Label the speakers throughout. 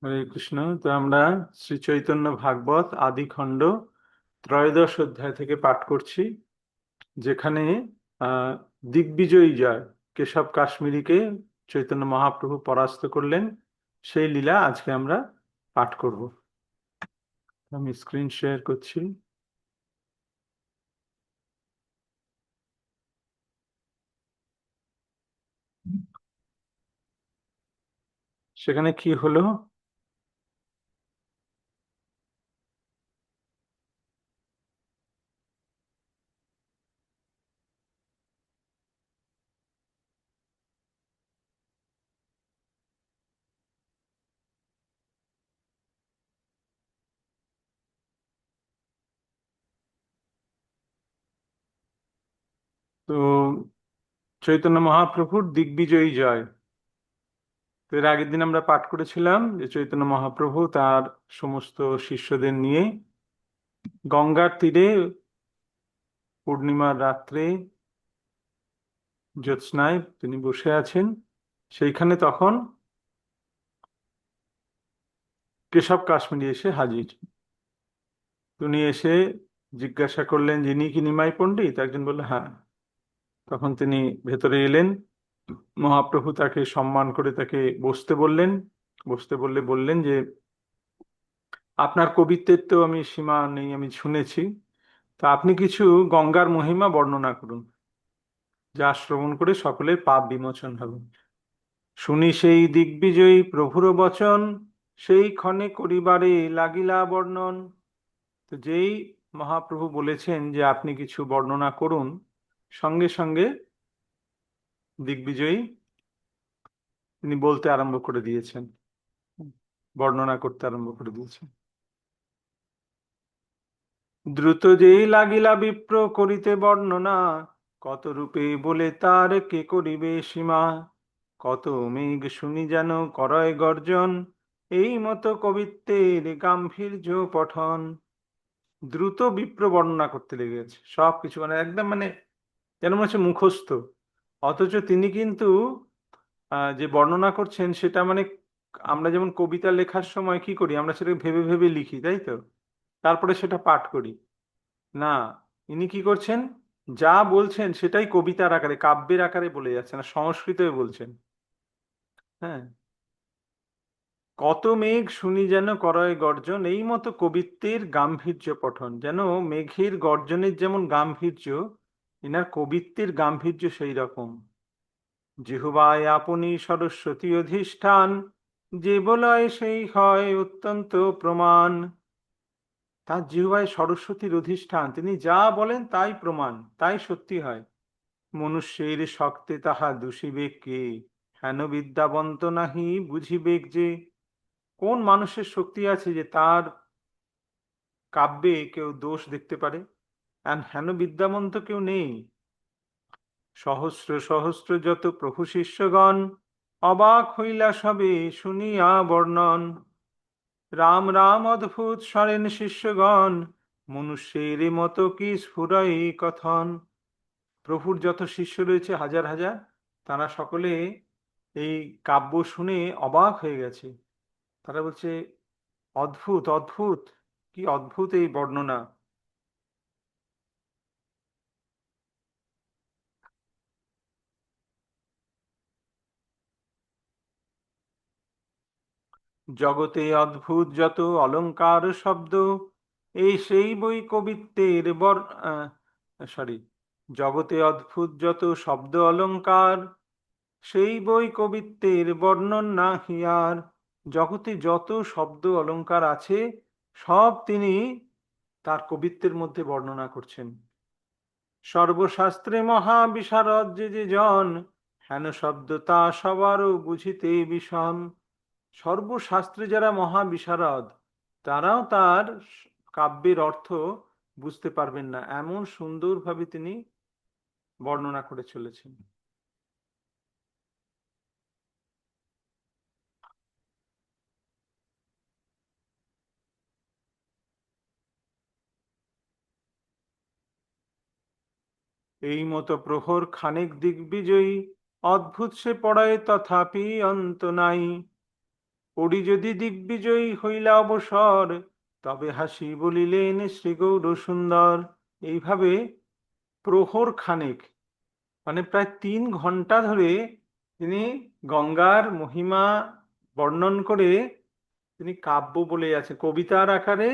Speaker 1: হরে কৃষ্ণ। তো আমরা শ্রী চৈতন্য ভাগবত আদি খণ্ড ত্রয়োদশ অধ্যায় থেকে পাঠ করছি, যেখানে আহ দিগ্বিজয়ী জয় কেশব কাশ্মীরিকে চৈতন্য মহাপ্রভু পরাস্ত করলেন। সেই লীলা আজকে আমরা পাঠ করব। আমি স্ক্রিন শেয়ার করছি। সেখানে কি হলো? তো চৈতন্য মহাপ্রভুর দিগ্বিজয়ী জয়। তো এর আগের দিন আমরা পাঠ করেছিলাম যে চৈতন্য মহাপ্রভু তার সমস্ত শিষ্যদের নিয়ে গঙ্গার তীরে পূর্ণিমার রাত্রে জ্যোৎস্নায় তিনি বসে আছেন। সেইখানে তখন কেশব কাশ্মীরি এসে হাজির। উনি এসে জিজ্ঞাসা করলেন, যিনি কি নিমাই পণ্ডিত? একজন বলল হ্যাঁ। তখন তিনি ভেতরে এলেন। মহাপ্রভু তাকে সম্মান করে তাকে বসতে বললেন। বসতে বললে বললেন যে, আপনার কবিত্বের তো আমি সীমা নেই, আমি শুনেছি। তা আপনি কিছু গঙ্গার মহিমা বর্ণনা করুন, যা শ্রবণ করে সকলের পাপ বিমোচন হবে। শুনি সেই দিগ্বিজয়ী প্রভুর বচন, সেই ক্ষণে করিবারে লাগিলা বর্ণন। তো যেই মহাপ্রভু বলেছেন যে আপনি কিছু বর্ণনা করুন, সঙ্গে সঙ্গে দিগ্বিজয়ী তিনি বলতে আরম্ভ করে দিয়েছেন, বর্ণনা করতে আরম্ভ করে দিয়েছেন। দ্রুত যেই লাগিলা বিপ্র করিতে বর্ণনা, কত রূপে বলে তার কে করিবে সীমা। কত মেঘ শুনি যেন করয় গর্জন, এই মতো কবিত্বের গাম্ভীর্য পঠন। দ্রুত বিপ্র বর্ণনা করতে লেগেছে সব কিছু, মানে একদম, মানে যেন মনে হচ্ছে মুখস্থ। অথচ তিনি কিন্তু যে বর্ণনা করছেন সেটা মানে আমরা যেমন কবিতা লেখার সময় কি করি, আমরা সেটা ভেবে ভেবে লিখি, তাই তো, তারপরে সেটা পাঠ করি। না, ইনি কি করছেন, যা বলছেন সেটাই কবিতার আকারে, কাব্যের আকারে বলে যাচ্ছেন, আর সংস্কৃতে বলছেন। হ্যাঁ, কত মেঘ শুনি যেন করয় গর্জন, এই মতো কবিত্বের গাম্ভীর্য পঠন। যেন মেঘের গর্জনের যেমন গাম্ভীর্য, এনার কবিত্বের গাম্ভীর্য সেই রকম। জিহ্বায় আপনি সরস্বতী অধিষ্ঠান, যে বলয় সেই হয় অত্যন্ত প্রমাণ। তার জিহ্বায় সরস্বতীর অধিষ্ঠান, তিনি যা বলেন তাই প্রমাণ, তাই সত্যি হয়। মনুষ্যের শক্তে তাহা দূষিবে কে, হেন বিদ্যাবন্ত নাহি বুঝিবে যে। কোন মানুষের শক্তি আছে যে তার কাব্যে কেউ দোষ দেখতে পারে? হেন বিদ্যাবন্ত কেউ নেই। সহস্র সহস্র যত প্রভু শিষ্যগণ, অবাক হইলা সবে শুনিয়া বর্ণন। রাম রাম অদ্ভুত স্বরেন শিষ্যগণ, মনুষ্যের মতো কি স্ফুরই কথন। প্রভুর যত শিষ্য রয়েছে হাজার হাজার, তারা সকলে এই কাব্য শুনে অবাক হয়ে গেছে। তারা বলছে, অদ্ভুত অদ্ভুত, কি অদ্ভুত এই বর্ণনা। জগতে অদ্ভুত যত অলংকার শব্দ, এই সেই বই কবিত্বের সরি, জগতে অদ্ভুত যত শব্দ অলংকার, সেই বই কবিত্বের বর্ণন না হিয়ার। জগতে যত শব্দ অলংকার আছে, সব তিনি তার কবিত্বের মধ্যে বর্ণনা করছেন। সর্বশাস্ত্রে মহা বিশারদ যে যে জন, হেন শব্দ তা সবারও বুঝিতে বিষম। সর্বশাস্ত্রে যারা মহা বিশারদ, তারাও তার কাব্যের অর্থ বুঝতে পারবেন না, এমন সুন্দরভাবে তিনি বর্ণনা করে চলেছেন। এই মতো প্রহর খানেক দিগ্বিজয়ী, অদ্ভুত সে পড়ায় তথাপি অন্ত নাই। পড়ি যদি দিগ্বিজয়ী হইলা অবসর, তবে হাসি বলিলেন শ্রী গৌর সুন্দর। এইভাবে প্রহর খানেক, মানে প্রায় 3 ঘন্টা ধরে তিনি গঙ্গার মহিমা বর্ণন করে তিনি কাব্য বলে যাচ্ছেন, কবিতার আকারে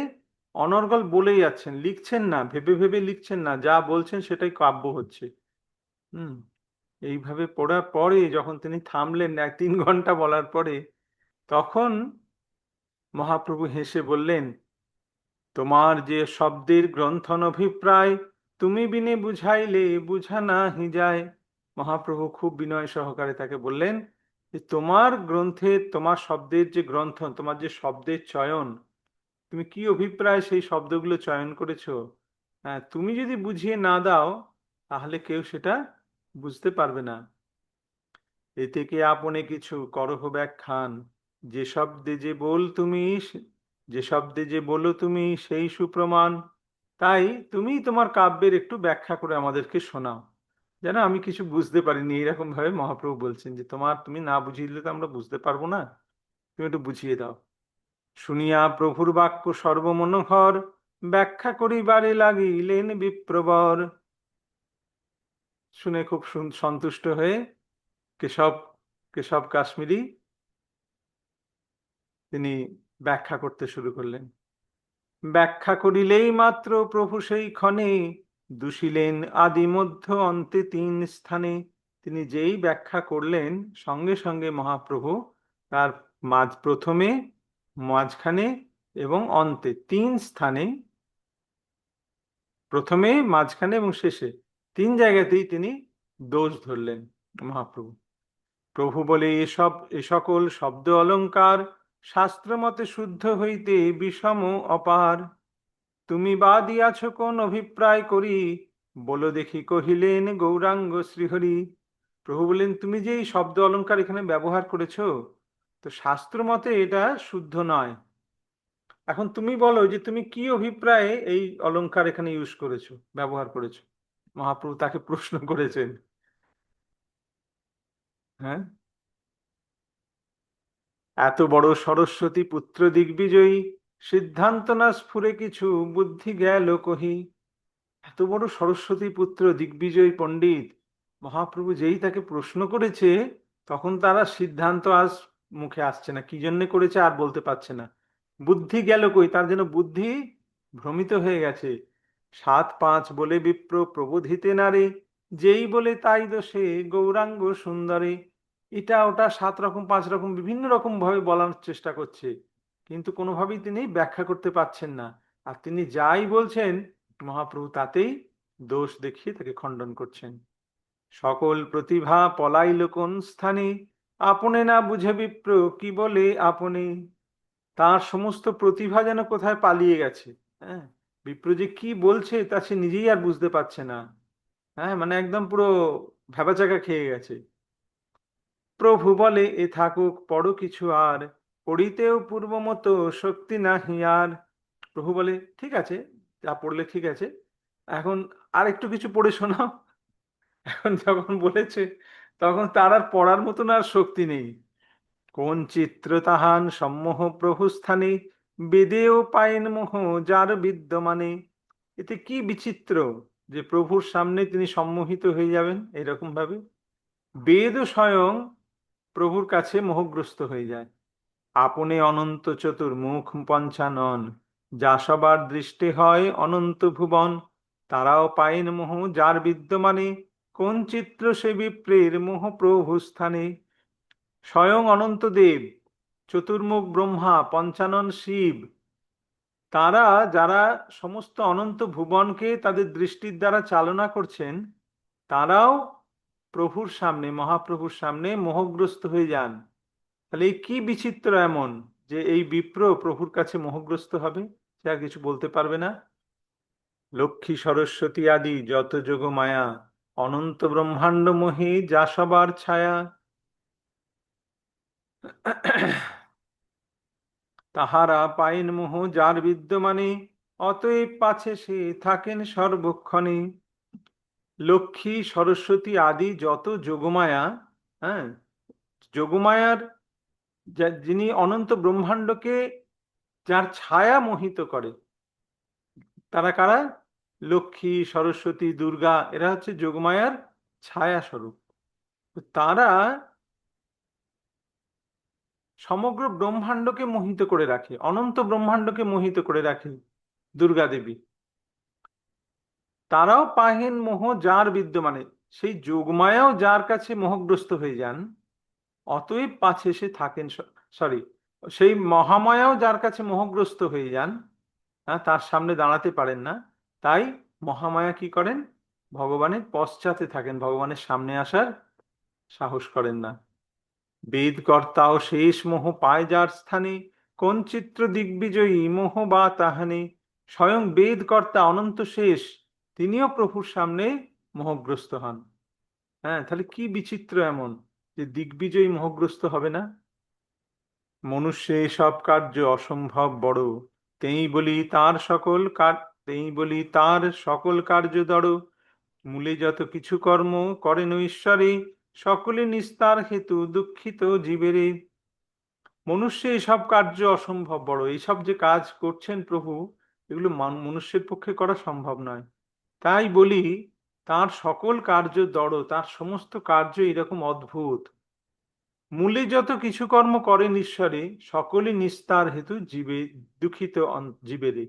Speaker 1: অনর্গল বলে যাচ্ছেন, লিখছেন না, ভেবে ভেবে লিখছেন না, যা বলছেন সেটাই কাব্য হচ্ছে। হুম। এইভাবে পড়ার পরে যখন তিনি থামলেন 3 ঘন্টা বলার পরে, তখন মহাপ্রভু হেসে বললেন, তোমার যে শব্দের গ্রন্থন অভিপ্রায়, তুমি বিনে বুঝাইলে বুঝা নাহি যায়। মহাপ্রভু খুব বিনয় সহকারে তাকে বললেন যে তোমার গ্রন্থের, তোমার শব্দের যে গ্রন্থন, তোমার যে শব্দের চয়ন, তুমি কি অভিপ্রায় সেই শব্দগুলো চয়ন করেছো, হ্যাঁ, তুমি যদি বুঝিয়ে না দাও তাহলে কেউ সেটা বুঝতে পারবে না। এ থেকে আপনি কিছু করহ ব্যাখ্যান, যে শব্দে যে বল তুমি, যে শব্দে যে বলো তুমি সেই সুপ্রমাণ। তাই তুমি তোমার কাব্যের একটু ব্যাখ্যা করে আমাদেরকে শোনাও, যেন আমি কিছু বুঝতে পারিনি। এইরকম ভাবে মহাপ্রভু বলছেন যে তুমি না বুঝিয়ে দিলে তো আমরা বুঝতে পারবো না, তুমি একটু বুঝিয়ে দাও। শুনিয়া প্রভুর বাক্য সর্বমনোহর, ব্যাখ্যা করিবারে লাগিলেন বিপ্রবর। শুনে খুব সন্তুষ্ট হয়ে কেশব, কেশব কাশ্মীরি তিনি ব্যাখ্যা করতে শুরু করলেন। ব্যাখ্যা করিলেই মাত্র প্রভু সেই ক্ষণে, দুষিলেন আদি মধ্য অন্তে 3 স্থানে। তিনি যেই ব্যাখ্যা করলেন, সঙ্গে সঙ্গে মহাপ্রভু তার প্রথমে, মাঝখানে এবং অন্তে 3 স্থানে, প্রথমে মাঝখানে এবং শেষে 3 জায়গাতেই তিনি দোষ ধরলেন মহাপ্রভু। প্রভু বলে, এ সকল শব্দ অলঙ্কার শাস্ত্র মতে শুদ্ধ হইতে বিষম অপার। তুমি বা দিয়াছ কোন অভিপ্রায় করি, বলো দেখি, কহিলেন গৌরাঙ্গ শ্রীহরি। প্রভু বললেন, তুমি যে এই শব্দ অলঙ্কার এখানে ব্যবহার করেছো, তো শাস্ত্র মতে এটা শুদ্ধ নয়। এখন তুমি বলো যে তুমি কি অভিপ্রায়ে এই অলঙ্কার এখানে ইউজ করেছো, ব্যবহার করেছো। মহাপ্রভু তাকে প্রশ্ন করেছেন। হ্যাঁ, এত বড় সরস্বতী পুত্র দিগ্বিজয়ী, সিদ্ধান্ত না স্ফুরে কিছু, বুদ্ধি গেল কহি। এত বড় সরস্বতী পুত্র দিগ্বিজয়ী পণ্ডিত, মহাপ্রভু যেই তাকে প্রশ্ন করেছে, তখন তারা সিদ্ধান্ত আজ মুখে আসছে না, কি জন্য করেছে আর বলতে পারছে না। বুদ্ধি গেল কই, তার যেন বুদ্ধি ভ্রমিত হয়ে গেছে। 7 5 বলে বিপ্র প্রবোধিতে নারে, যেই বলে তাই দোষে গৌরাঙ্গ সুন্দরী। এটা ওটা 7 রকম 5 রকম বিভিন্ন রকম ভাবে বলার চেষ্টা করছে, কিন্তু কোনোভাবেই তিনি ব্যাখ্যা করতে পারছেন না। আর তিনি যাই বলছেন, মহাপ্রভু তাতেই দোষ দেখিয়ে তাকে খণ্ডন করছেন। সকল প্রতিভা পলাইল কোন স্থানে, আপনে না বুঝে বিপ্র কি বলে আপনি। তার সমস্ত প্রতিভা যেন কোথায় পালিয়ে গেছে। হ্যাঁ, বিপ্র যে কি বলছে তা সে নিজেই আর বুঝতে পারছে না। হ্যাঁ, মানে একদম পুরো ভ্যাবাচাকা খেয়ে গেছে। প্রভু বলে, এ থাকুক, পড়ো কিছু আর, পড়িতেও পূর্ব মতো শক্তি নাহি আর। প্রভু বলে, ঠিক আছে, যা পড়লে ঠিক আছে, এখন আর একটু কিছু পড়ে শোনাও। এখন যখন বলেছে, তখন তার আর পড়ার মতন আর শক্তি নেই। কোন চিত্র তাহান সম্মোহ প্রভু স্থানে, বেদেও পায়েন মোহ যার বিদ্যমানে। এতে কি বিচিত্র যে প্রভুর সামনে তিনি সম্মোহিত হয়ে যাবেন এরকম ভাবে। বেদও স্বয়ং প্রভুর কাছে মোহগ্রস্ত হয়ে যায়। আপনি অনন্ত চতুর্মুখ পঞ্চানন, যা সবার দৃষ্টি হয় অনন্ত ভুবন। তারাও পায়েন মোহ যার বিদ্যমানে, কোন চিত্র সে বিপ্রের মোহ প্রভু স্থানে। স্বয়ং অনন্ত দেব, চতুর্মুখ ব্রহ্মা, পঞ্চানন শিব, তারা যারা সমস্ত অনন্ত ভুবনকে তাদের দৃষ্টির দ্বারা চালনা করছেন, তারাও প্রভুর সামনে, মহাপ্রভুর সামনে মোহগ্রস্ত হয়ে যান। তাহলে এই কি বিচিত্র এমন যে এই বিপ্র প্রভুর কাছে মোহগ্রস্ত হবে, সে আর কিছু বলতে পারবে না। লক্ষ্মী সরস্বতী আদি যত যোগ মায়া, অনন্ত ব্রহ্মাণ্ড মোহে যা সবার ছায়া। তাহারা পায়েন মোহ যার বিদ্যমানে, অতএব পাছে সে থাকেন সর্বক্ষণে। লক্ষ্মী সরস্বতী আদি যত যোগমায়া, হ্যাঁ, যোগমায়ার যিনি অনন্ত ব্রহ্মাণ্ডকে, যার ছায়া মোহিত করে। তারা কারা? লক্ষ্মী, সরস্বতী, দুর্গা, এরা হচ্ছে যোগমায়ার ছায়া স্বরূপ। তারা সমগ্র ব্রহ্মাণ্ডকে মোহিত করে রাখে, অনন্ত ব্রহ্মাণ্ডকে মোহিত করে রাখে দুর্গা দেবী। তারাও পাহেন মোহ যার বিদ্যমানে, সেই যোগমায়াও যার কাছে মোহগ্রস্ত হয়ে যান, অতএব পাছে সে থাকেন, সরি, সেই মহামায়াও যার কাছে মোহগ্রস্ত হয়ে যান, হ্যাঁ, তার সামনে দাঁড়াতে পারেন না, তাই মহামায়া কি করেন? ভগবানের পশ্চাতে থাকেন, ভগবানের সামনে আসার সাহস করেন না। বেদকর্তাও শেষ মোহ পায় যার স্থানে, কোন চিত্র দিগ্বিজয়ী মোহ বা তাহানে। স্বয়ং বেদকর্তা অনন্ত শেষ, তিনিও প্রভুর সামনে মোহগ্রস্ত হন। হ্যাঁ, তাহলে কি বিচিত্র এমন যে দিগ্বিজয়ী মোহগ্রস্ত হবে না? মনুষ্যে সব কার্য অসম্ভব বড়, তেই বলি তার সকল তেই বলি তার সকল কার্য দড়। মূলে যত কিছু কর্ম করেন ঈশ্বরে, সকলে নিস্তার হেতু দুঃখিত জীবেরে। মনুষ্যে এসব কার্য অসম্ভব বড়, এইসব যে কাজ করছেন প্রভু, এগুলো মনুষ্যের পক্ষে করা সম্ভব নয়। তাই বলি তার সকল কার্য দড়, তার সমস্ত কার্য এরকম অদ্ভুত। মূলে যত কিছু কর্ম করেন ঈশ্বরে, সকলে নিস্তার হেতু জীবে দুঃখিত জীবেরে।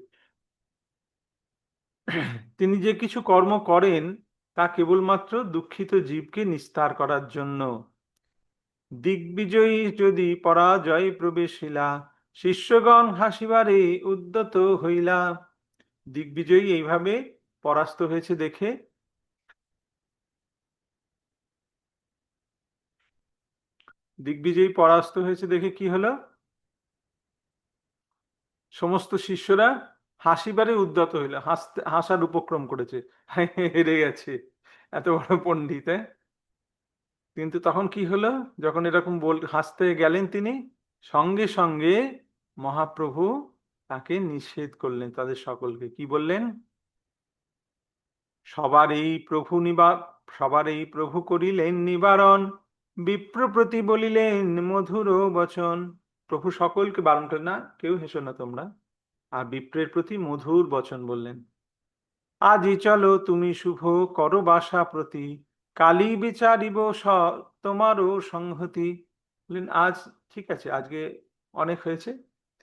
Speaker 1: তিনি যে কিছু কর্ম করেন তা কেবলমাত্র দুঃখিত জীবকে নিস্তার করার জন্য। দিগ্বিজয়ী যদি পরাজয় প্রবেশিলা, শিষ্যগণ হাসিবারে উদ্যত হইলা। দিগ্বিজয়ী এইভাবে পরাস্ত হয়েছে দেখে, দিগ্বিজয়ী পরাস্ত হয়েছে দেখে কি হলো? সমস্ত শিষ্যরা হাসিবারে উদ্যত হইল, হাসতে হাসার উপক্রম করেছে, হেরে গেছে এত বড় পণ্ডিত। কিন্তু তখন কি হলো? যখন এরকম হাসতে গেলেন তিনি, সঙ্গে সঙ্গে মহাপ্রভু তাকে নিষেধ করলেন, তাদের সকলকে কি বললেন? সবার এই প্রভু সবার এই প্রভু করিলেন নিবারণ, বিপ্র প্রতি বলিলেন মধুর বচন। প্রভু সকলকে বারণ করলেন, না কেউ হেসো না তোমরা, আর বিপ্রের প্রতি মধুর বচন বললেন। আজি চলো তুমি শুভ করো বাসা প্রতি, কালী বিচারিব তোমারও সংহতি। বললেন আজ ঠিক আছে, আজকে অনেক হয়েছে,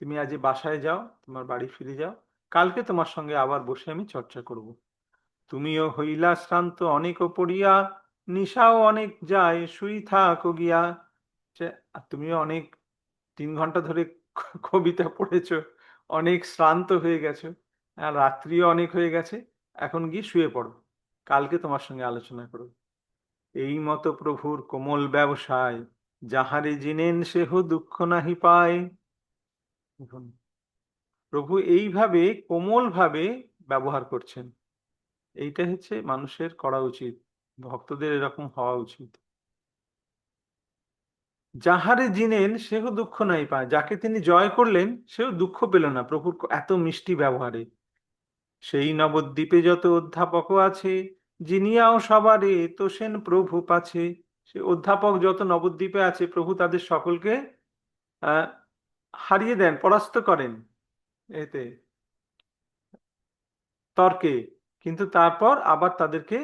Speaker 1: তুমি আজ বাসায় যাও, তোমার বাড়ি ফিরে যাও, কালকে তোমার সঙ্গে আবার বসে আমি চর্চা করব। তুমিও হইলা শ্রান্ত অনেক পড়িয়া, নিশাও অনেক যায় শুই থাকো গিয়া। আর তুমিও অনেক 3 ঘন্টা ধরে কবিতা পড়েছো, অনেক শ্রান্ত হয়ে গেছো, আর রাত্রিও অনেক হয়ে গেছে, এখন গিয়ে শুয়ে পড়ো, কালকে তোমার সঙ্গে আলোচনা করো। এই মতো প্রভুর কোমল ব্যবসায়, যাহারে জিনেন সেহ দুঃখ নাহি পায়। দেখুন, প্রভু এইভাবে কোমল ভাবে ব্যবহার করছেন। এইটা হচ্ছে মানুষের করা উচিত, ভক্তদের এরকম হওয়া উচিত। যাহারে জিনেন সেও দুঃখ নাই পায়, যাকে তিনি জয় করলেন সেও দুঃখ পেল না প্রভুর এত মিষ্টি ব্যবহারে। সেই নবদ্বীপে যত অধ্যাপক আছে, জিনিয়াও সবারে তোষেন প্রভু পাছে। সে অধ্যাপক যত নবদ্বীপে আছে, প্রভু তাদের সকলকে আহ হারিয়ে দেন, পরাস্ত করেন এতে, তর্কে। কিন্তু তারপর আবার তাদেরকে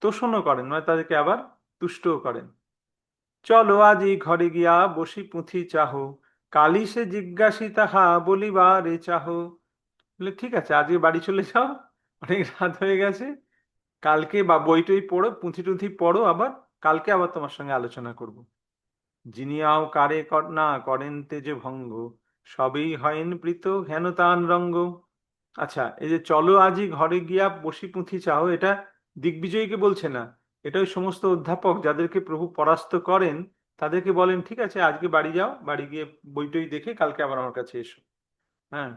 Speaker 1: তোষণও করেন, মানে তাদেরকে আবার তুষ্টও করেন। চলো আজি ঘরে গিয়া বসি পুঁথি চাহ, কালি সে জিজ্ঞাসি তাহা বলিবারে চাহ। বলে ঠিক আছে, আজকে বাড়ি চলে যাও, অনেক রাত হয়ে গেছে, কালকে বা বই টই পড়ো, পুঁথি টুথি পড়ো, আবার কালকে আবার তোমার সঙ্গে আলোচনা করব। যিনিয়াও কারে না করেন তেজ ভঙ্গ, সবেই হয়েন প্রীত হেনতান রঙ্গ। আচ্ছা, এই যে চলো আজই ঘরে গিয়া বসি পুঁথি চাও, এটা দিগ্বিজয়ীকে বলছে না, এটা ওই সমস্ত অধ্যাপক যাদেরকে প্রভু পরাস্ত করেন তাদেরকে বলেন ঠিক আছে আজকে বাড়ি যাও, বাড়ি গিয়ে বই টই দেখে কালকে আবার আমার কাছে এসো। হ্যাঁ,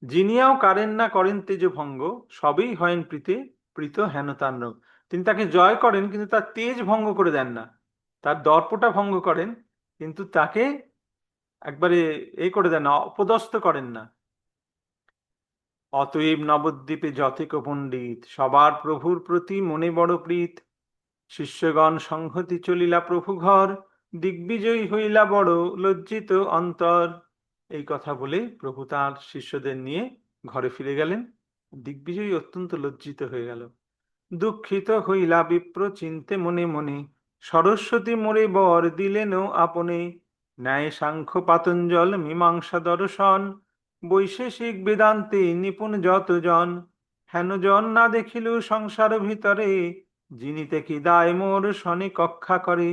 Speaker 1: যিনিয়াও কারেন না করেন তেজ ভঙ্গ, সবেই হয়েন প্রীতে প্রীত হেন তাণ্ডব। তিনি তাকে জয় করেন কিন্তু তার তেজ ভঙ্গ করে দেন না, তার দর্পটা ভঙ্গ করেন, কিন্তু তাকে একবারে করে দেন না, অপদস্থ করেন না। অতএব নবদ্বীপে যথেক পণ্ডিত, সবার প্রভুর প্রতি মনে বড় প্রীত। শিষ্যগণ সংহতি চলিলা প্রভু ঘর, দিগ্বিজয়ী হইলা বড় লজ্জিত অন্তর। এই কথা বলে প্রভু তার শিষ্যদের নিয়ে ঘরে ফিরে গেলেন। দিগ্বিজয়ী অত্যন্ত লজ্জিত হয়ে গেল। দুঃখিত হইলা বিপ্র চিন্তে মনে মনে, সরস্বতী মোরে বর দিলেন আপনে। ন্যায় সাংখ্য পাতঞ্জল মীমাংসা দর্শন, বৈশেষিক বেদান্তে নিপুণ যতজন। হেন জন না দেখিল সংসার ভিতরে, জিনিতে কি দায় মোর শনি কক্ষা করে।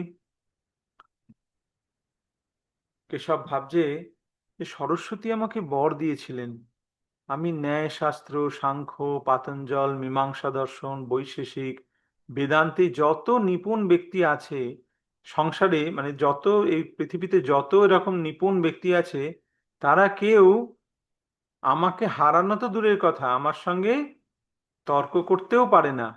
Speaker 1: কেশব ভাবছে যে সরস্বতী আমাকে বর দিয়েছিলেন, আমি ন্যায় শাস্ত্র সাংখ্য পাতঞ্জল মীমাংসা দর্শন বৈশেষিক বেদান্তে যত নিপুণ ব্যক্তি আছে সংসারে, মানে যত এই পৃথিবীতে যত এরকম নিপুণ ব্যক্তি আছে, তারা কেউ আমাকে হারানো তো দূরের কথা, আমার সঙ্গে তর্ক করতেও পারে না।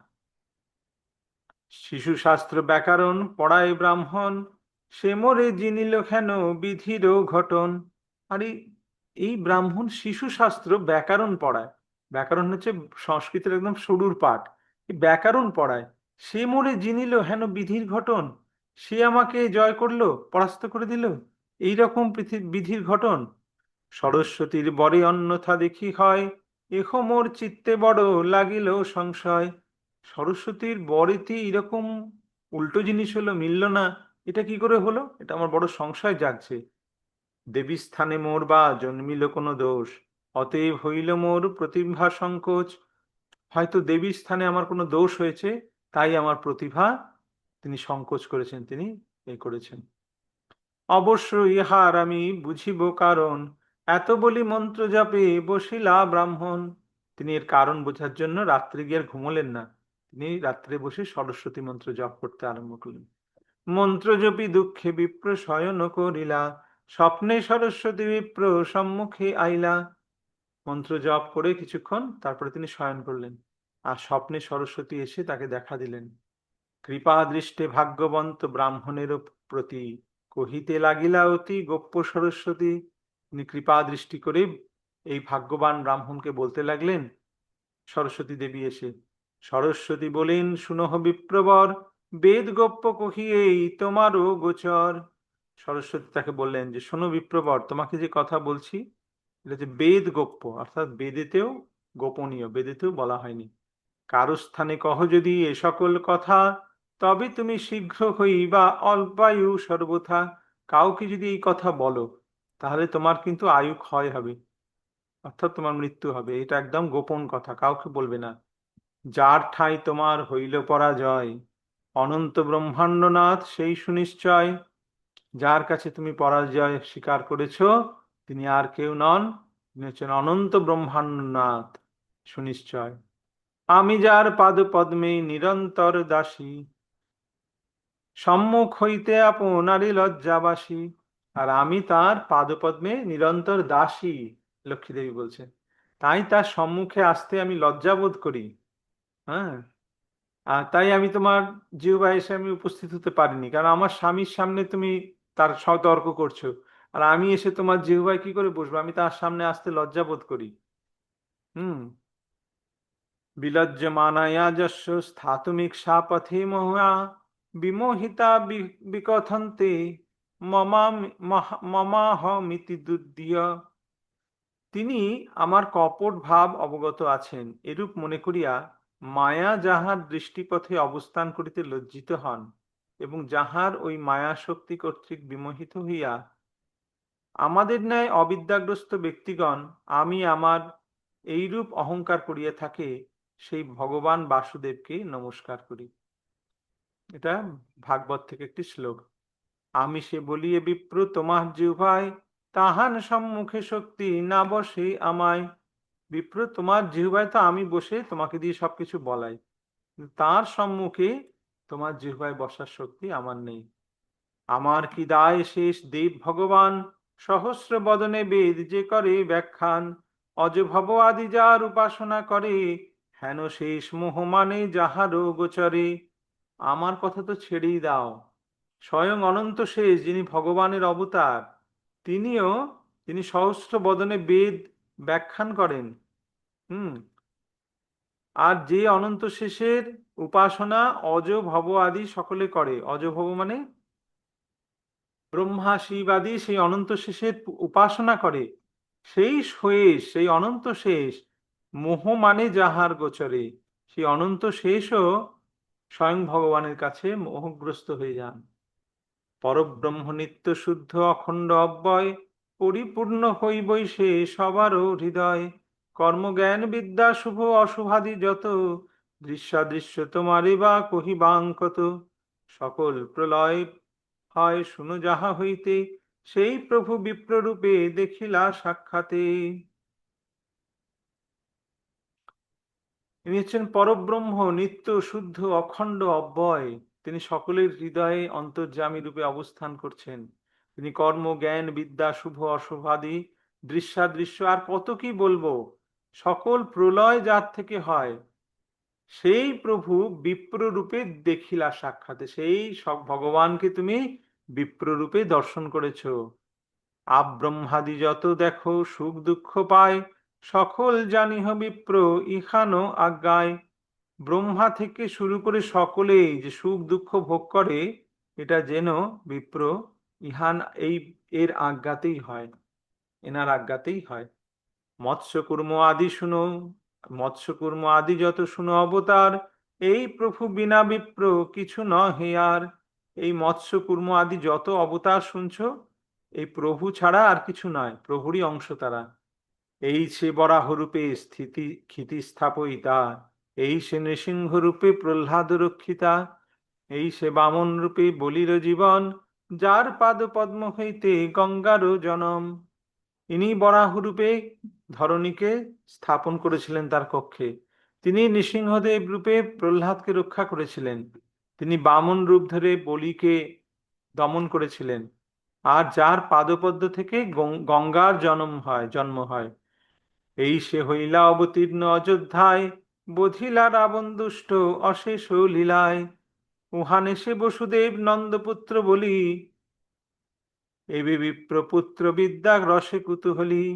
Speaker 1: শিশু শাস্ত্র ব্যাকরণ পড়ায় ব্রাহ্মণ, সে মোরে জিনিল হেন বিধির ঘটন। আর এই ব্রাহ্মণ শিশু শাস্ত্র ব্যাকরণ পড়ায়। ব্যাকরণ হচ্ছে সংস্কৃতের একদম শুরুর পাঠ। এই ব্যাকরণ পড়ায়, সে মোরে জিনিল হেন বিধির ঘটন, সে আমাকে জয় করলো, পরাস্ত করে দিল, এইরকম বিধির ঘটন। সরস্বতীর বরে অন্যথা দেখি হয়, এহ মোর চিত্তে বড় লাগিল সংশয়। সরস্বতীর বরেতে এরকম উল্টো জিনিস হলো, মিলল না, এটা কি করে হলো, এটা আমার বড় সংশয় জাগছে। দেবী স্থানে মোর বা জন্মিল কোনো দোষ, অতএব হইল মোর প্রতিভা সংকোচ। হয়তো দেবী স্থানে আমার কোনো দোষ হয়েছে, তাই আমার প্রতিভা তিনি সংকোচ করেছেন, তিনি এই করেছেন। অবশ্য ইহার আমি বুঝিব কারণ, এত বলি মন্ত্র জপে বসিলা ব্রাহ্মণ। তিনি এর কারণ বোঝার জন্য রাত্রে গিয়ে আর ঘুমোলেন না, তিনি রাত্রে বসে সরস্বতী মন্ত্র জপ করতে আরম্ভ করলেন। মন্ত্র জপি দুঃখে বিপ্র শয়ন করিলা, স্বপ্নে সরস্বতী বিপ্র সম্মুখে আইলা। মন্ত্র জপ করে কিছুক্ষণ তারপরে তিনি শয়ন করলেন, আর স্বপ্নে সরস্বতী এসে তাকে দেখা দিলেন। কৃপা দৃষ্টে ভাগ্যবন্ত ব্রাহ্মণের প্রতি, কহিতে লাগিলা অতি গোপ্য সরস্বতী। তিনি কৃপা দৃষ্টি করে এই ভাগ্যবান ব্রাহ্মণকে বলতে লাগলেন, সরস্বতী দেবী এসে, সরস্বতী বলেন শুনহ বিপ্রবর, বেদ গোপ্য কহিয়েই তোমারও গোচর। সরস্বতী তাকে বললেন যে শোনো বিপ্রবর, তোমাকে যে কথা বলছি এটা যে বেদ গোপ্য, অর্থাৎ বেদেতেও গোপনীয়, বেদেতেও বলা হয়নি। কারো স্থানে কহ যদি এ সকল কথা, তবে তুমি শীঘ্র হইবা অল্পায়ু সর্বথা। কাউকে যদি এই কথা বলো, তাহলে তোমার কিন্তু আয়ু ক্ষয় হবে, অর্থাৎ তোমার মৃত্যু হবে। এটা একদম গোপন কথা, কাউকে বলবে না। যার ঠাঁই তোমার হইল পরাজয়, অনন্ত ব্রহ্মাণ্ডনাথ সেই সুনিশ্চয়। যার কাছে তুমি পরাজয় স্বীকার করেছ, তিনি আর কেউ নন, তিনি হচ্ছেন অনন্ত ব্রহ্মাণ্ডনাথ সুনিশ্চয়। আমি যার পাদ পদ্মে নিরন্তর দাসী, সম্মুখ হইতে আপনারই লজ্জাবাসী। আর আমি তার পাদপদ্মে নিরন্তর দাসী, লক্ষ্মীদেবী বলছেন, তাই তার সম্মুখে আসতে আমি লজ্জাবোধ করি। হ্যাঁ, আর তাই আমি তোমার জিহ্বায় এসে আমি উপস্থিত হতে পারিনি, কারণ আমার স্বামীর সামনে তুমি তার সতর্ক করছো, আর আমি এসে তোমার জিহ্বায় কি করে বসবো, আমি তার সামনে আসতে লজ্জাবোধ করি। হুম। বিলজ্জমানায়া যস্য স্থাতুমিক্ষা পথে মহা, বিমোহিতা বিকথন্তে মমাহমিতি দুর্দিয়। তিনি আমার কপট ভাব অবগত আছেন, এরূপ মনে করিয়া মায়া যাহার দৃষ্টিপথে অবস্থান করিতে লজ্জিত হন, এবং যাহার ওই মায়া শক্তি কর্তৃক বিমোহিত হইয়া আমাদের ন্যায় অবিদ্যাগ্রস্ত ব্যক্তিগণ আমি আমার এইরূপ অহংকার করিয়া থাকে, সেই ভগবান বাসুদেবকে নমস্কার করি। এটা ভাগবত থেকে একটি শ্লোক। আমি সে বলিয়ে বিপ্র তোমার জিহ্বায়, তাহান সম্মুখে শক্তি না বসে আমায়। বিপ্র তোমার জিহ্বায় তো আমি বসে তোমাকে দিয়ে সবকিছু বলাই, তার সম্মুখে তোমার জিহ্বায় বসার শক্তি আমার নেই। আমার কি দায় শেষ দেব ভগবান, সহস্র বদনে বেদ যে করে ব্যাখ্যান। অজভব আদি যার উপাসনা করে, হেন শেষ মোহ মানে যাহারও গোচরে। আমার কথা তো ছেড়েই দাও, স্বয়ং অনন্ত শেষ যিনি ভগবানের অবতার, তিনিও, তিনি সহস্র বদনে বেদ ব্যাখ্যান করেন। হুম। আর যে অনন্ত শেষের উপাসনা অজ ভব আদি সকলে করে, অজ ভব মানে ব্রহ্মা শিব আদি সেই অনন্ত শেষের উপাসনা করে। সেই শেষ, সেই অনন্ত শেষ, মোহ মানে যাহার গোচরে, সেই অনন্ত শেষও স্বয়ং ভগবানের কাছে মোহগ্রস্ত হয়ে যান। পরব্রহ্ম নিত্য শুদ্ধ অখণ্ড অব্যয়, পরিপূর্ণ হইবই সে সবারও হৃদয়। কর্মজ্ঞান বিদ্যা শুভ অশুভাদি যত, দৃশ্যাদৃশ্য তোমারে বা কহিবাং কত। সকল প্রলয় হয় শুনো যাহা হইতে, সেই প্রভু বিপ্ররূপে দেখিলা সাক্ষাতে। ইনি হচ্ছেন পরব্রহ্ম, নিত্য শুদ্ধ অখণ্ড অব্যয়। তিনি সকলের হৃদয়ে অন্তর্যামী রূপে অবস্থান করছেন। তিনি কর্ম জ্ঞান বিদ্যা শুভ অশুভাদি দৃশ্যাদৃশ্য আর কত কি বলবো, সকল প্রলয় যার থেকে হয়, সেই প্রভু বিপ্ররূপে দেখিলা সাক্ষাতে। সেই সব ভগবানকে তুমি বিপ্ররূপে দর্শন করেছো। আপ ব্রহ্মাদি যত দেখো সুখ দুঃখ পায়, সকল জানিহ বিপ্র ইহানো আজ্ঞায়। ব্রহ্মা থেকে শুরু করে সকলেই যে সুখ দুঃখ ভোগ করে, এটা যেন বিপ্র ইহান এই এর আজ্ঞাতেই হয়, এনার আজ্ঞাতেই হয়। মৎস্যকূর্ম আদি শুনো, মৎস্যকূর্ম আদি যত শুনো অবতার, এই প্রভু বিনা বিপ্র কিছু নহে আর। এই মৎস্যকূর্ম আদি যত অবতার শুনছো, এই প্রভু ছাড়া আর কিছু নয়, প্রভুরই অংশ তারা। এই সে বরাহ রূপে স্থিতি ক্ষিতি স্থাপয়িতা, এই সে নৃসিংহ রূপে প্রহ্লাদ রক্ষিতা, এই সে বামন রূপে বলির জীবন, যার পাদ পদ্ম হইতে গঙ্গারও জনম। ইনি বরাহরূপে ধরণীকে স্থাপন করেছিলেন তার কক্ষে। তিনি নৃসিংহদেব রূপে প্রহ্লাদকে রক্ষা করেছিলেন। তিনি বামন রূপ ধরে বলিকে দমন করেছিলেন। আর যার পাদপদ্ম থেকে গঙ্গার জন্ম হয়। এই সে হইলা অবতীর্ণ অযোধ্যায়, বধিলা রাবণ দুষ্ট অশেষ লীলায়। উহানে সে বসুদেব নন্দপুত্র বলি, এবি বিপ্রপুত্র বিদ্যা রসে কুতূহলী।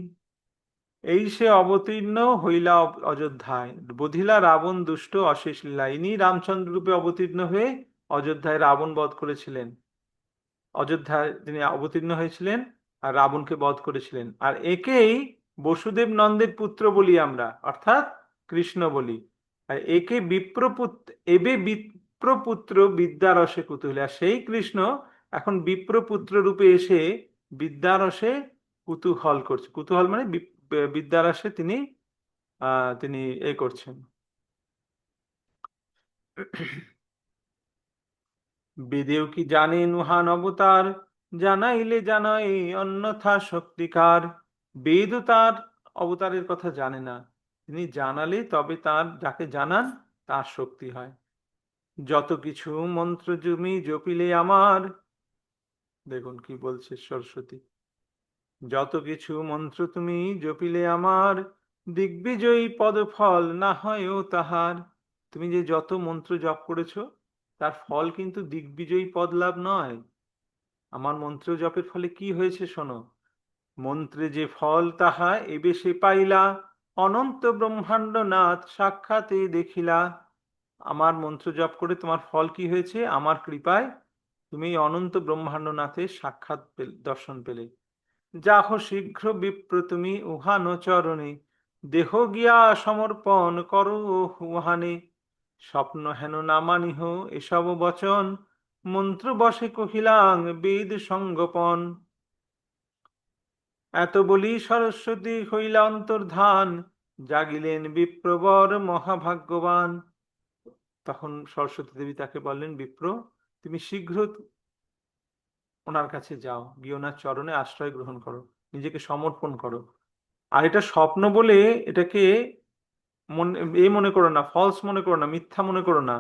Speaker 1: এই সে অবতীর্ণ হইলা অযোধ্যায়, বধিলা রাবণ দুষ্ট অশেষ লীলা। ইনি রামচন্দ্র রূপে অবতীর্ণ হয়ে অযোধ্যায় রাবণ বধ করেছিলেন। অযোধ্যায় তিনি অবতীর্ণ হয়েছিলেন আর রাবণকে বধ করেছিলেন। আর একেই বসুদেব নন্দের পুত্র বলি আমরা, অর্থাৎ কৃষ্ণ বলি। আর একে বিপ্রপুত্র, এবে বিপ্রপুত্র বিদ্যারসে কুতূহলী। আর সেই কৃষ্ণ এখন বিপ্রপুত্র রূপে এসে বিদ্যারসে কুতূহল করছে। কুতূহল মানে বিদ্যারসে তিনি তিনি এ করছেন। বেদেও কি জানেন উহান অবতার, জানাইলে জানাই অন্যথা শক্তিকার। বেদও তার অবতারের কথা জানে না, তিনি জানালে তবে তার, যাকে জানান তার শক্তি হয়। যত কিছু মন্ত্র তুমি জপিলে আমার, দেখুন কি বলছে সরস্বতী, যত কিছু মন্ত্র তুমি জপিলে আমার, দিগ্বিজয়ী পদফল না হয়ও তাহার। তুমি যে যত মন্ত্র জপ করেছো, তার ফল কিন্তু দিগ্বিজয়ী পদ লাভ নয়। আমার মন্ত্র জপের ফলে কি হয়েছে শোনো। মন্ত্রে যে ফল তাহা এবে সে পাইলা, অনন্ত ব্রহ্মাণ্ড নাথ সাক্ষাতে দেখিলা। আমার মন্ত্র জপ করে তোমার ফল কি হয়েছে, আমার কৃপায় তুমি অনন্ত ব্রহ্মাণ্ড নাথের সাক্ষাৎ দর্শন পেলে। যাহ শীঘ্র বিপ্র তুমি উহান চরণে, দেহ গিয়া সমর্পণ করো উহানে। স্বপ্ন হেন না মানিহ এসব বচন, মন্ত্র বসে কহিলাং বেদ সঙ্গোপন। এত বলি সরস্বতী হইলা অন্তর্ধান, জাগিলেন বিপ্রবর মহাভাগ্যবান। তখন সরস্বতী দেবী তাকে বললেন, বিপ্র তুমি শীঘ্র ওনার কাছে যাও, গিয়ে ওনার চরণে আশ্রয় গ্রহণ করো, নিজেকে সমর্পণ করো। আর এটা স্বপ্ন বলে এটাকে মনে করো না, ফলস মনে করো না, মিথ্যা মনে করো না।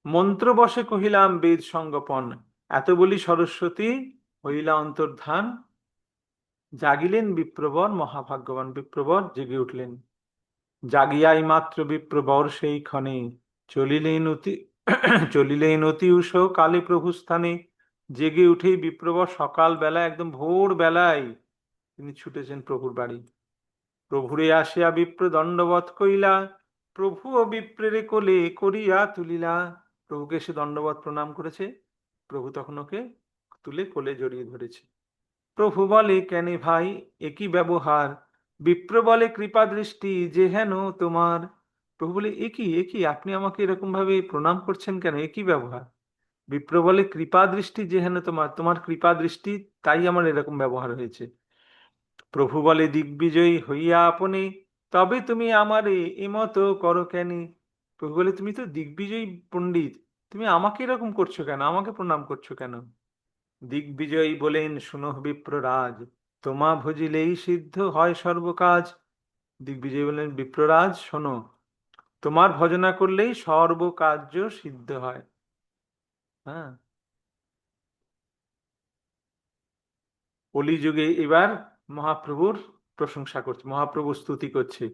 Speaker 1: মন্ত্র বসে কহিলাম বেদ সঙ্গোপন। এত বলি সরস্বতী হইলা অন্তর্ধান, জাগিলেন বিপ্রবর মহাভাগ্যবান। বিপ্রবর জেগে উঠলেন। জাগিয়াই মাত্র বিপ্রবর সেই ক্ষণে, চলিলেন অতি চলিলেন অতি উষ কালে প্রভু স্থানে। জেগে উঠেই বিপ্রবর সকাল বেলা, একদম ভোর বেলায় তিনি ছুটেছেন প্রভুর বাড়ি। প্রভুরে আসিয়া বিপ্র দণ্ডবৎ কইলা, প্রভু ও বিপ্রেরে কোলে করিয়া তুলিলা। প্রভুকে এসে দণ্ডবৎ প্রণাম করেছে। প্রভু তখন ওকে তুলে কোলে জড়িয়ে ধরেছে। প্রভু বলে, কেনে ভাই একই ব্যবহার? বিপ্র বলে, কৃপা দৃষ্টি যে হেন তোমার। প্রভু বলে, একই একই, আপনি আমাকে এরকম ভাবে প্রণাম করছেন কেন? একই ব্যবহার। বিপ্র বলে, কৃপা দৃষ্টি যে হেন তোমার, তোমার কৃপা দৃষ্টি, তাই আমার এরকম ব্যবহার হয়েছে। প্রভু বলে, দিগ্বিজয়ী হইয়া আপনি তবে তুমি আমারে এমতো করো কেন? প্রভু বলে, তুমি তো দিগ্বিজয়ী পণ্ডিত, তুমি আমাকে এরকম করছো কেন? আমাকে প্রণাম করছো কেন? দিগ্বিজয়ী বলেন, শুনো বিপ্ররাজ, তোমা ভজিলেই সিদ্ধ হয় সর্বকাজ। দিগ্বিজয়ী বলেন, বিপ্ররাজ শোনো, তোমার ভজনা করলেই সর্বকার্য সিদ্ধ হয়। হ্যাঁ, কলিযুগে এবার মহাপ্রভুর প্রশংসা করছে, মহাপ্রভু স্তুতি করছে।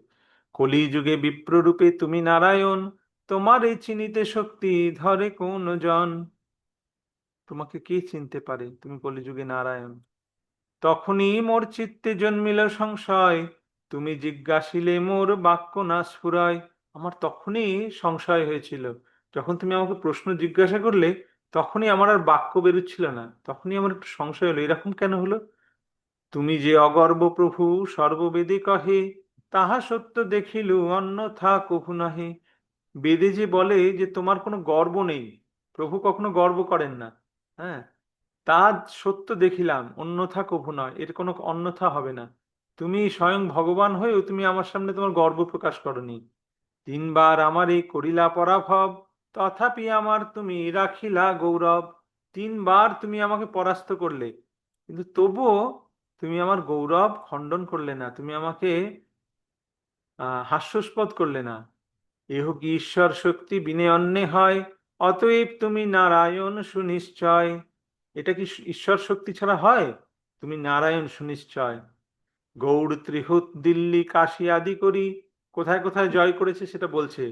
Speaker 1: কলিযুগে বিপ্ররূপে তুমি নারায়ণ, তোমার এই চিনিতে শক্তি ধরে কোন জন? তোমাকে কে চিনতে পারে? তুমি কলিযুগে নারায়ণ। তখনই মোর চিত্তে জন্মিল সংশয়, তুমি জিজ্ঞাসিলে মোর বাক্য না স্ফুরয়। আমার তখনই সংশয় হয়েছিল, যখন তুমি আমাকে প্রশ্ন জিজ্ঞাসা করলে, তখনই আমার আর বাক্য বেরোচ্ছিল না, তখনই আমার একটু সংশয় হলো, এরকম কেন হলো? তুমি যে অগর্ব প্রভু সর্ববেদে কহে, তাহা সত্য দেখিলু অন্যথা কভু নহে। বেদে যে বলে যে তোমার কোনো গর্ব নেই, প্রভু কখনো গর্ব করেন না। হ্যাঁ, তা সত্য দেখিলাম, অন্যথা কভু নয়, এর কোনো অন্যথা হবে না। তুমি স্বয়ং ভগবান হয়েও তুমি আমার সামনে তোমার গর্ব প্রকাশ করনি। তিনবার আমার এই করিলা পরাভব, তথাপি আমার তুমি রাখিলা গৌরব। তিনবার তুমি আমাকে পরাস্ত করলে, কিন্তু তবুও তুমি আমার গৌরব খণ্ডন করলে না, তুমি আমাকে হাস্যস্পদ করলে না। এহ কি ঈশ্বর শক্তি বিনে অন্যে হয়, অতএব তুমি নারায়ণ সুনিশ্চয়। এটা কি ঈশ্বর শক্তি ছাড়া হয়? তুমি নারায়ণ সুনিশ্চয়। গৌড় ত্রিহুত দিল্লি কাশী আদি করি, কোথায় কোথায় জয় করেছে সেটা বলছে।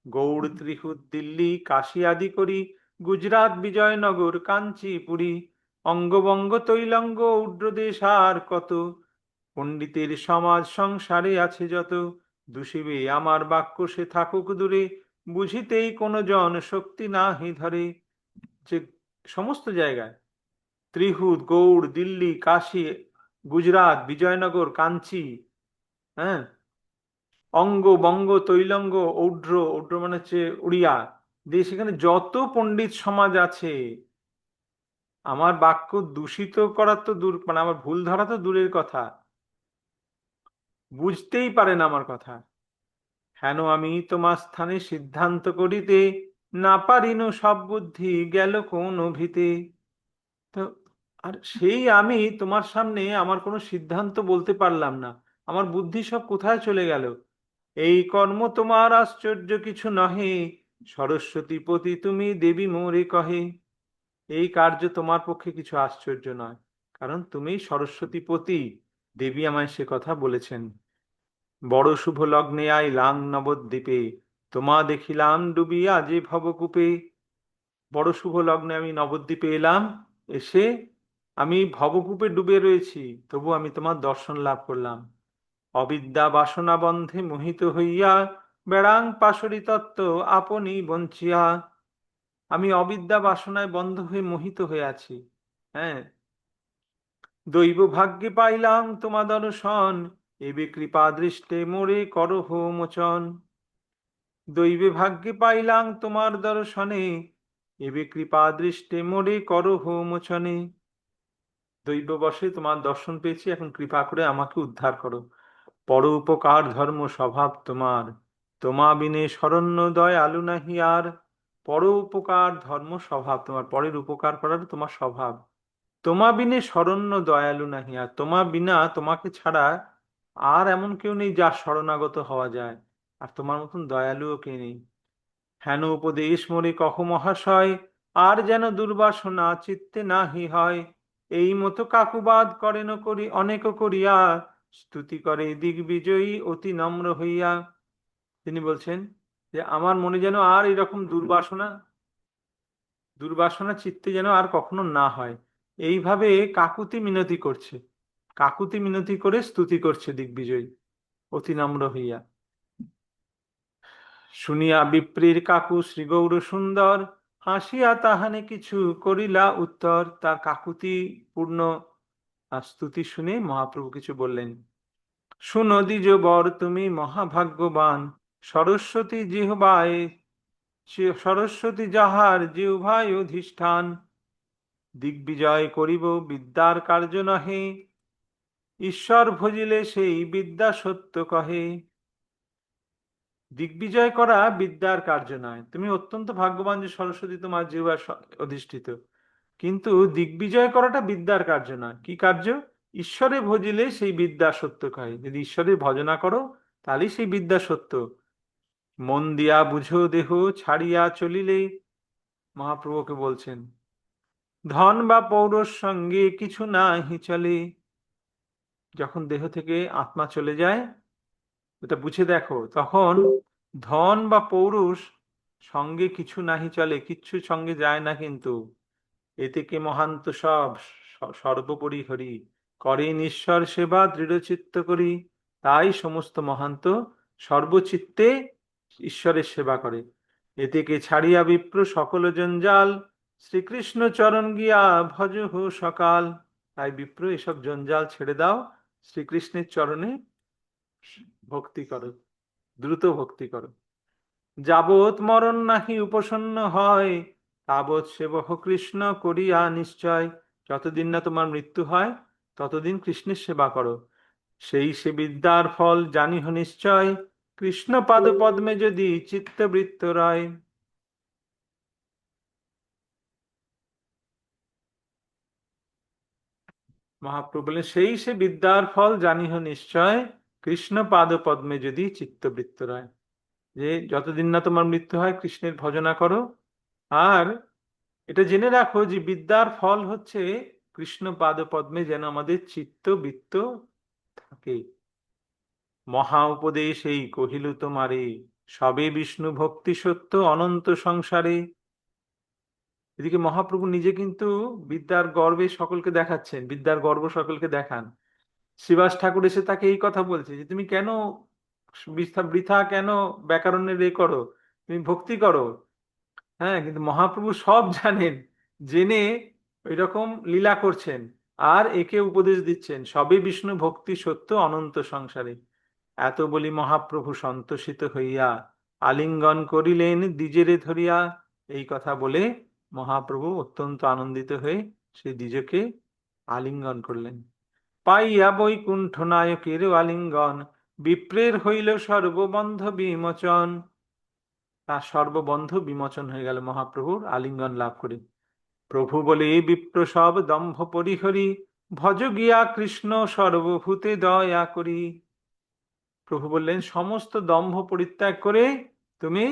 Speaker 1: গৌড় ত্রিহুত দিল্লি কাশী আদি করি, গুজরাট বিজয়নগর কাঞ্চিপুরী, অঙ্গবঙ্গ তৈলঙ্গ উড্রদেশ আর কত, পণ্ডিতের সমাজ সংসারে আছে যত, দূষিবে আমার বাক্য সে থাকুক দূরে, বুঝিতেই কোনো জন শক্তি নাহি ধরে। যে সমস্ত জায়গায়, ত্রিহুত, গৌড়, দিল্লি, কাশী, গুজরাট, বিজয়নগর, কাঞ্চি, হ্যাঁ, অঙ্গ বঙ্গ তৈলঙ্গ ঔড্র, ঔড্র মানে হচ্ছে উড়িয়া দেশ, এখানে যত পণ্ডিত সমাজ আছে, আমার বাক্য দূষিত করা তো দূর, মানে আমার ভুল ধরা তো দূরের কথা, বুঝতেই পারে না আমার কথা। হেন আমি তোমার স্থানে সিদ্ধান্ত করিতে, না পারিনু সব বুদ্ধি গেল কোন ভিতে। তো আর সেই আমি তোমার সামনে আমার কোনো সিদ্ধান্ত বলতে পারলাম না, আমার বুদ্ধি সব কোথায় চলে গেল? এই কর্ম তোমার আশ্চর্য কিছু নহে, সরস্বতী পতি তুমি দেবী মোরে কহে। এই কার্য তোমার পক্ষে কিছু আশ্চর্য নয়, কারণ তুমি সরস্বতী পতি, দেবী আমায় সে কথা বলেছেন। বড় শুভ লগ্নে আইলাম নবদ্বীপে, তোমা দেখিলাম ডুবিয়া যে ভবকূপে। বড় শুভ লগ্নে আমি নবদ্বীপে এলাম, এসে আমি ভবকূপে ডুবে রয়েছি, তবু আমি তোমার দর্শন লাভ করলাম। অবিদ্যা বাসনা বন্ধে মোহিত হইয়া, বেড়াং পাশরি তত্ত্ব আপনি বঞ্চিয়া। আমি অবিদ্যা বাসনায় বন্ধ হয়ে মোহিত হয়ে আছি। হ্যাঁ, দৈব ভাগ্যে পাইলাম তোমা দর্শন, এবে কৃপা দৃষ্টে মোরে করহ মোচন। দৈবে ভাগ্যে পাইলাম তোমার দর্শনে, এবে কৃপা দৃষ্টে মোরে করহ মোচনে। দৈব বশে তোমার দর্শন পেয়েছি, এখন কৃপা করে আমাকে উদ্ধার করো। পর উপকার ধর্ম স্বভাব তোমার, তোমা বিনে শরণ্য দয়ালু নাহি আর। পর উপকার ধর্ম স্বভাব তোমার, পরের উপকার করার তোমার স্বভাব। তোমা বিনে শরণ্য দয়ালু নাহি আর, তোমা বিনা, তোমাকে ছাড়া আর এমন কেউ নেই যার শরণাগত হওয়া যায়, আর তোমার মতন দয়ালুও কে নেই। হেন উপদেশ মোরে কহ মহাশয়, আর যেন দুর্বাসনা চিত্তে নাহি হয়। এই মতো কাকুবাদ করেন করি অনেক করিয়া, স্তুতি করে দিগ্বিজয়ী অতি নম্র হইয়া। তিনি বলছেন যে আমার মনে যেন আর এরকম দুর্বাসনা, দুর্বাসনা চিত্তে যেন আর কখনো না হয়। এইভাবে কাকুতি মিনতি করছে, কাকুতি মিনতি করে স্তুতি করছে দিগ্বিজয়ী অতি নম্র হইয়া। শুনিয়া বিপ্রীর কাকু শ্রী গৌর সুন্দর, হাসিয়া তাহানে কিছু করিলা উত্তর। তার কাকুতি পূর্ণ স্তুতি শুনে মহাপ্রভু কিছু বললেন। শুনো দ্বিজ বর, তুমি মহাভাগ্যবান। সরস্বতী জিহ্বায়, সরস্বতী যাহার জিহ্বায় অধিষ্ঠান। দিগ্বিজয় করিব বিদ্যার কার্য নহে, ঈশ্বর ভজিলে সেই বিদ্যা সত্য কহে। দিগ্বিজয় করা বিদ্যার কার্য নয়। তুমি অত্যন্ত ভাগ্যবান যে সরস্বতী তোমার জিহ্বার অধিষ্ঠিত, কিন্তু দিগ্বিজয় করাটা বিদ্যার কার্য নয়। কি কার্য? ঈশ্বরে ভজিলে সেই বিদ্যা সত্য কহে। যদি ঈশ্বরের ভজনা করো তাহলেই সেই বিদ্যা সত্য। মন দিয়া বুঝো দেহ ছাড়িয়া চলিলে, মহাপ্রভুকে বলছেন, ধন বা পৌরুষ সঙ্গে কিছু নাহি চলে। যখন দেহ থেকে আত্মা চলে যায়, এটা বুঝে দেখো, তখন ধন বা পৌরুষ সঙ্গে কিছু নাহি চলে, কিচ্ছু সঙ্গে যায় না। কিন্তু এ থেকে মহান্ত সব, সর্বোপরি হরি, করেন ঈশ্বর সেবা দৃঢ়চিত্ত করি। তাই সমস্ত মহান্ত সর্বচিত্তে ঈশ্বরের সেবা করে। এ থেকে ছাড়িয়া বিপ্র সকল জঞ্জাল, শ্রীকৃষ্ণ চরণ গিয়া ভজহ সকাল। তাই বিপ্র এসব জঞ্জাল ছেড়ে দাও, শ্রীকৃষ্ণের চরণে ভক্তি করো, দ্রুত ভক্তি করো। যাবৎ মরণ নাহি উপসন্ন হয়, তাবৎ সেবহ কৃষ্ণ করিয়া নিশ্চয়। যতদিন না তোমার মৃত্যু হয় ততদিন কৃষ্ণের সেবা করো, সেই সে বিদ্যার ফল জানিহ নিশ্চয়। কৃষ্ণ পাদ পদ্মে যদি চিত্তবৃত্ত রয়। মহাপ্রভু বলেন, সেই সে বিদ্যার ফল জানিহ নিশ্চয়, কৃষ্ণ পাদ পদ্মে যদি চিত্তবৃত্ত রয়। যে যতদিন না তোমার মৃত্যু হয় কৃষ্ণের ভজনা করো। আর এটা জেনে রাখো যে বিদ্যার ফল হচ্ছে কৃষ্ণ পাদ পদ্মে যেন আমাদের চিত্তবৃত্ত থাকে। মহা উপদেশ এই কহিলু তোমারে, সবে বিষ্ণু ভক্তি সত্য অনন্ত সংসারে। এদিকে মহাপ্রভু নিজে কিন্তু বিদ্যার গর্বে সকলকে দেখাচ্ছেন, বিদ্যার গর্ব সকলকে দেখান। শ্রীবাস ঠাকুর এসে তাকে এই কথা বলছে যে তুমি কেন বৃথা বৃথা কেন ব্যাকরণের করো, তুমি ভক্তি করো। হ্যাঁ, কিন্তু মহাপ্রভু সব জানেন, জেনে ওই রকম লীলা করছেন আর একে উপদেশ দিচ্ছেন। সবে বিষ্ণু ভক্তি সত্য অনন্ত সংসারে। এত বলি মহাপ্রভু সন্তোষিত হইয়া, আলিঙ্গন করিলেন দ্বিজেরে ধরিয়া। এই কথা বলে মহাপ্রভু অত্যন্ত আনন্দিত হয়ে সেই দ্বিজকে আলিঙ্গন করলেন। পাইয়া বৈকুণ্ঠ নায়কের আলিঙ্গন, বিপ্রের হইল সর্ববন্ধ বিমোচন। তার সর্ববন্ধ বিমোচন হয়ে গেল মহাপ্রভুর আলিঙ্গন লাভ করে। প্রভু বলে, এ বিপ্র সব দম্ভ পরিহরি, ভজ গিয়া কৃষ্ণ সর্বভূতে দয়া করি। প্রভু বললেন, সমস্ত দম্ভ পরিত্যাগ করে তুমি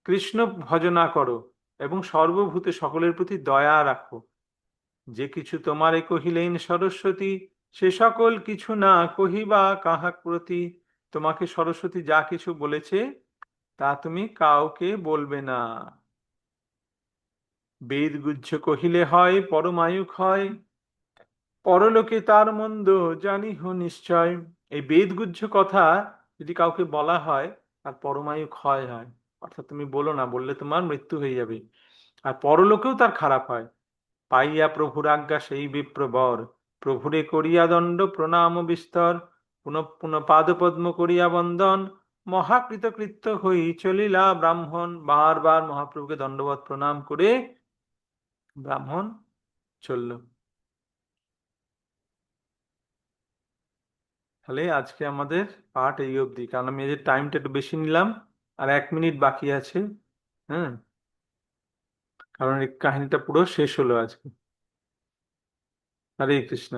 Speaker 1: কৃষ্ণ ভজনা করো এবং সর্বভূতে সকলের প্রতি দয়া রাখো। যে কিছু তোমারে কহিলেন সরস্বতী, সে সকল কিছু না কহিবা কাহাক প্রতি। তোমাকে সরস্বতী যা কিছু বলেছে তা তুমি কাউকে বলবে না। বেদ গুহ্য কহিলে হয় পরমায়ু ক্ষয়, পরলোকে তার মন্দ জানিহ নিশ্চয়। এই বেদগুহ্য কথা যদি কাউকে বলা হয় আর পরমায়ু ক্ষয় হয়, অর্থাৎ তুমি বলো না, বললে তোমার মৃত্যু হয়ে যাবে, আর পরলোকেও তার খারাপ হয়। পাইয়া প্রভুর আজ্ঞা সেই বিপ্রবর, প্রভুরে করিয়া দণ্ড প্রণাম বিস্তর। পুনঃ পুনঃ পাদপদ্ম করিয়া বন্দন, মহাকৃতকৃত্য হই চলিলা ব্রাহ্মণ। বারবার মহাপ্রভুকে দণ্ডবত প্রণাম করে ব্রাহ্মণ চলল। তাহলে আজকে আমাদের পাঠ এই অবধি, কারণ আমি এই যে টাইমটা একটু বেশি নিলাম, আর 1 মিনিট বাকি আছে। হ্যাঁ, কারণ এই কাহিনীটা পুরো শেষ হলো আজকে। হরে কৃষ্ণ।